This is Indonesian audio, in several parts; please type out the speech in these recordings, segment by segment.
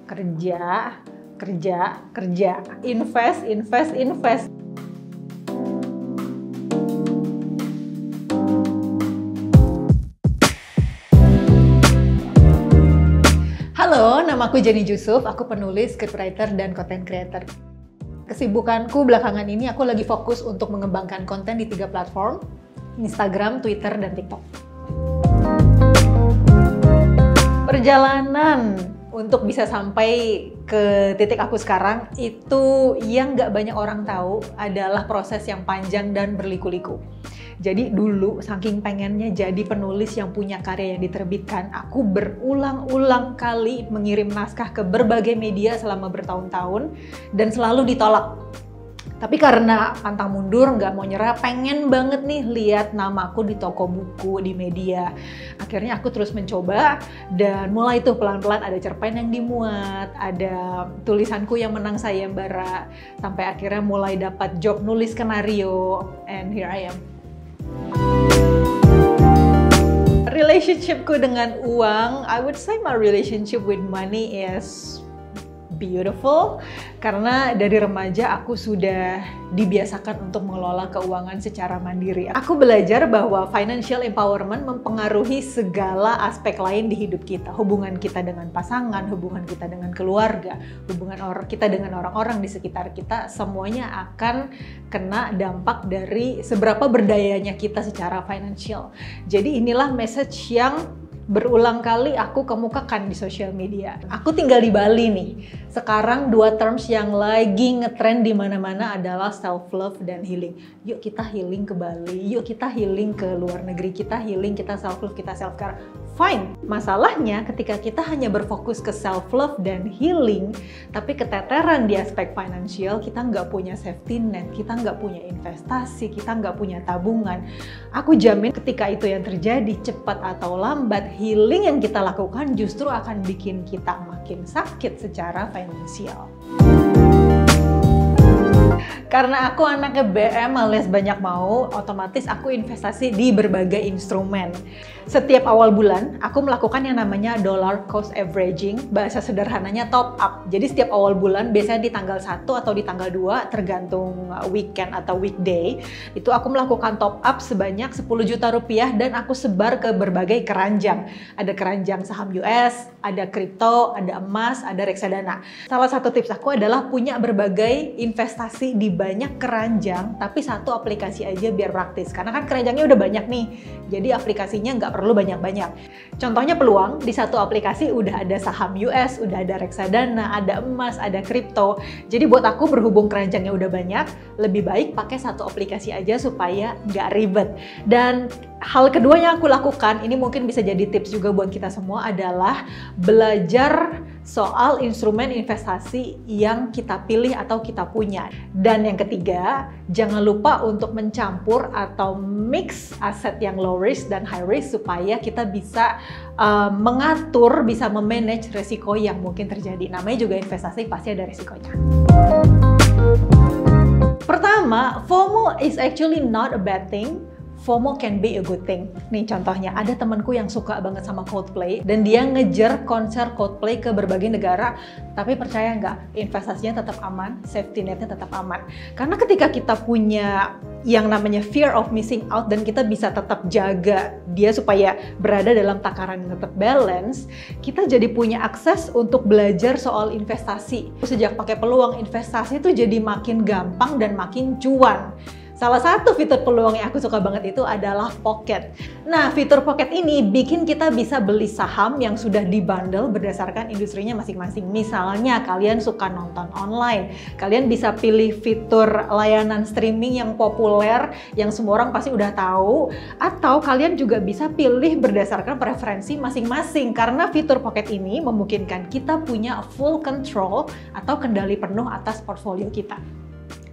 kerja, kerja, kerja, invest, invest, invest. Halo, nama aku Jenny Jusuf, aku penulis, scriptwriter, dan content creator. Kesibukanku belakangan ini aku lagi fokus untuk mengembangkan konten di 3 platform, Instagram, Twitter, dan TikTok. Perjalanan untuk bisa sampai ke titik aku sekarang itu yang nggak banyak orang tahu adalah proses yang panjang dan berliku-liku. Jadi dulu saking pengennya jadi penulis yang punya karya yang diterbitkan, aku berulang-ulang kali mengirim naskah ke berbagai media selama bertahun-tahun dan selalu ditolak. Tapi karena pantang mundur, nggak mau nyerah, pengen banget nih lihat namaku di toko buku, di media. Akhirnya aku terus mencoba dan mulai tuh pelan-pelan ada cerpen yang dimuat, ada tulisanku yang menang sayembara, sampai akhirnya mulai dapat job nulis skenario, and here I am. Relationshipku dengan uang, I would say my relationship with money is beautiful karena dari remaja aku sudah dibiasakan untuk mengelola keuangan secara mandiri. Aku belajar bahwa financial empowerment mempengaruhi segala aspek lain di hidup kita. Hubungan kita dengan pasangan, hubungan kita dengan keluarga, hubungan kita dengan orang-orang di sekitar kita, semuanya akan kena dampak dari seberapa berdayanya kita secara financial. Jadi inilah message yang berulang kali aku kemukakan di sosial media. Aku tinggal di Bali nih. Sekarang 2 terms yang lagi ngetrend di mana-mana adalah self love dan healing. Yuk kita healing ke Bali, yuk kita healing ke luar negeri, kita healing, kita self love, kita self care. Fine. Masalahnya ketika kita hanya berfokus ke self love dan healing, tapi keteteran di aspek finansial, kita nggak punya safety net, kita nggak punya investasi, kita nggak punya tabungan. Aku jamin ketika itu yang terjadi, cepat atau lambat, healing yang kita lakukan justru akan bikin kita makin sakit secara finansial. Karena aku anaknya BM alias banyak mau, otomatis aku investasi di berbagai instrumen. Setiap awal bulan, aku melakukan yang namanya dollar cost averaging, bahasa sederhananya top up. Jadi setiap awal bulan, biasanya di tanggal 1 atau di tanggal 2, tergantung weekend atau weekday, itu aku melakukan top up sebanyak 10 juta rupiah dan aku sebar ke berbagai keranjang. Ada keranjang saham US, ada kripto, ada emas, ada reksadana. Salah satu tips aku adalah punya berbagai investasi di banyak keranjang, tapi satu aplikasi aja biar praktis. Karena kan keranjangnya udah banyak nih, jadi aplikasinya nggak perlu banyak-banyak. Contohnya peluang, di satu aplikasi udah ada saham US, udah ada reksadana, ada emas, ada kripto. Jadi buat aku berhubung keranjangnya udah banyak, lebih baik pakai satu aplikasi aja supaya nggak ribet. Dan hal kedua yang aku lakukan, ini mungkin bisa jadi tips juga buat kita semua, adalah belajar soal instrumen investasi yang kita pilih atau kita punya. Dan yang ketiga, jangan lupa untuk mencampur atau mix aset yang low risk dan high risk supaya kita bisa mengatur, bisa memanage resiko yang mungkin terjadi. Namanya juga investasi, pasti ada resikonya. Pertama, FOMO is actually not a bad thing. FOMO can be a good thing. Nih contohnya, ada temanku yang suka banget sama Coldplay dan dia ngejar konser Coldplay ke berbagai negara, tapi percaya nggak, investasinya tetap aman, safety netnya tetap aman. Karena ketika kita punya yang namanya fear of missing out dan kita bisa tetap jaga dia supaya berada dalam takaran yang tetap balance, kita jadi punya akses untuk belajar soal investasi. Sejak pakai peluang investasi itu jadi makin gampang dan makin cuan. Salah satu fitur peluang yang aku suka banget itu adalah Pocket. Nah, fitur Pocket ini bikin kita bisa beli saham yang sudah dibundle berdasarkan industrinya masing-masing. Misalnya, kalian suka nonton online, kalian bisa pilih fitur layanan streaming yang populer, yang semua orang pasti udah tahu, atau kalian juga bisa pilih berdasarkan preferensi masing-masing. Karena fitur Pocket ini memungkinkan kita punya full control atau kendali penuh atas portfolio kita.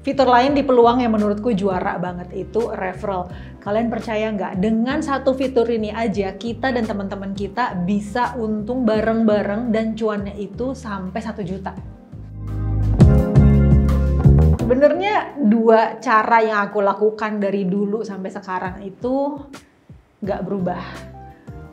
Fitur lain di peluang yang menurutku juara banget itu referral. Kalian percaya nggak? Dengan satu fitur ini aja, kita dan teman-teman kita bisa untung bareng-bareng dan cuannya itu sampai 1 juta. Sebenarnya 2 cara yang aku lakukan dari dulu sampai sekarang itu nggak berubah.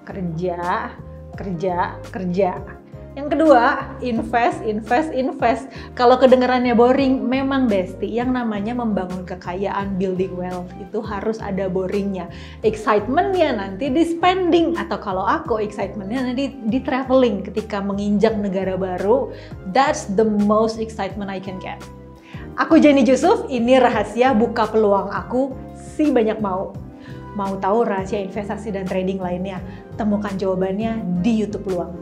Kerja, kerja, kerja. Yang kedua, invest, invest, invest. Kalau kedengarannya boring, memang Besti, yang namanya membangun kekayaan, building wealth, itu harus ada boringnya. Excitementnya nanti di spending, atau kalau aku excitementnya nanti di traveling ketika menginjak negara baru. That's the most excitement I can get. Aku Jenny Jusuf, ini rahasia buka peluang aku si banyak mau. Mau tahu rahasia investasi dan trading lainnya? Temukan jawabannya di YouTube Peluang.